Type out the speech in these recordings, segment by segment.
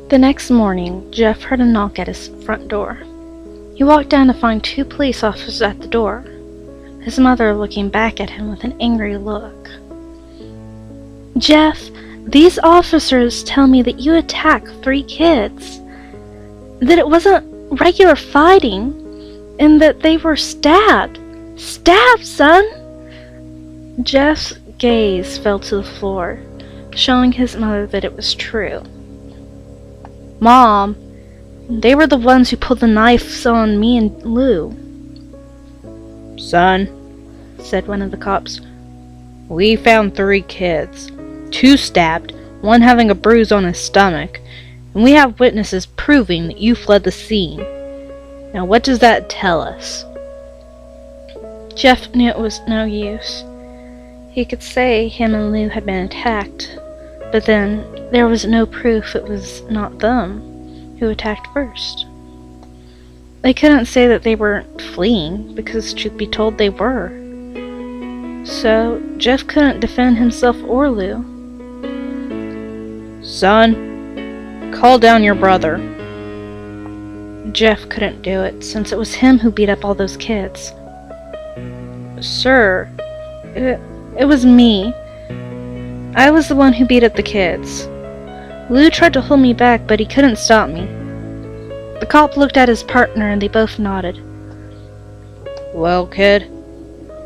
The next morning, Jeff heard a knock at his front door. He walked down to find 2 police officers at the door, his mother looking back at him with an angry look. "Jeff, these officers tell me that you attacked 3 kids, that it wasn't regular fighting, and that they were stabbed. Stabbed, son!" Jeff's gaze fell to the floor, showing his mother that it was true. "Mom, they were the ones who pulled the knives on me and Lou." "Son," said one of the cops, "we found 3 kids. 2 stabbed, 1 having a bruise on his stomach, and we have witnesses proving that you fled the scene. Now what does that tell us?" Jeff knew it was no use. He could say him and Lou had been attacked, but then there was no proof it was not them who attacked first. They couldn't say that they weren't fleeing, because truth be told they were. So Jeff couldn't defend himself or Lou. "Son, call down your brother." Jeff couldn't do it, since it was him who beat up all those kids. "Sir, it was me. I was the one who beat up the kids. Lou tried to hold me back, but he couldn't stop me." The cop looked at his partner and they both nodded. "Well, kid,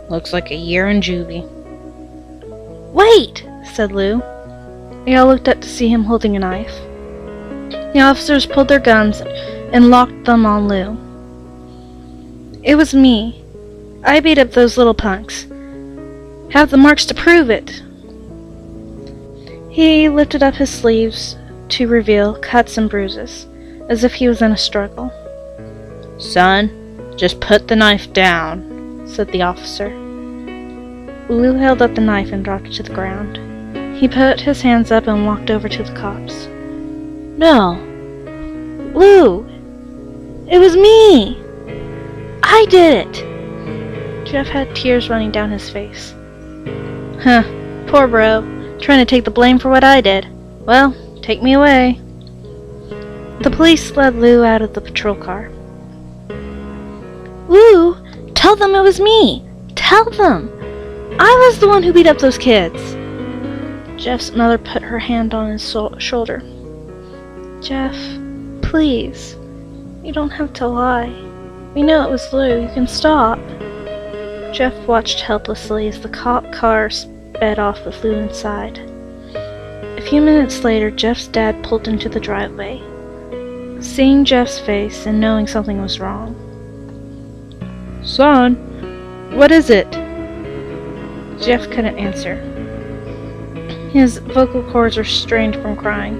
looks like a year in juvie." "Wait!" said Lou. They all looked up to see him holding a knife. The officers pulled their guns and locked them on Lou. "It was me. I beat up those little punks. Have the marks to prove it." He lifted up his sleeves to reveal cuts and bruises, as if he was in a struggle. "Son, just put the knife down," said the officer. Lou held up the knife and dropped it to the ground. He put his hands up and walked over to the cops. "No! Lou! It was me! I did it!" Jeff had tears running down his face. "Huh, poor bro. Trying to take the blame for what I did. Well, take me away." The police led Lou out of the patrol car. "Lou, tell them it was me! Tell them! I was the one who beat up those kids!" Jeff's mother put her hand on his shoulder. "Jeff, please. You don't have to lie. We know it was Lou. You can stop." Jeff watched helplessly as the cop car sped off with Lou inside. A few minutes later, Jeff's dad pulled into the driveway. Seeing Jeff's face and knowing something was wrong. "Son, what is it?" Jeff couldn't answer. His vocal cords were strained from crying.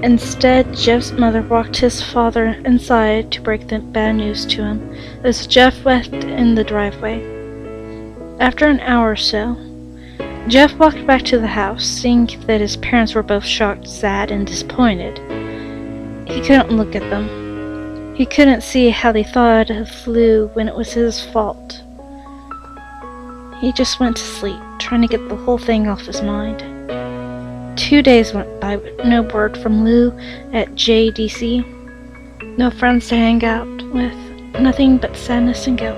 Instead, Jeff's mother walked his father inside to break the bad news to him as Jeff wept in the driveway. After an hour or so, Jeff walked back to the house, seeing that his parents were both shocked, sad, and disappointed. He couldn't look at them. He couldn't see how they thought of Lou when it was his fault. He just went to sleep, trying to get the whole thing off his mind. 2 days went by with no word from Lou at JDC. No friends to hang out with, nothing but sadness and guilt.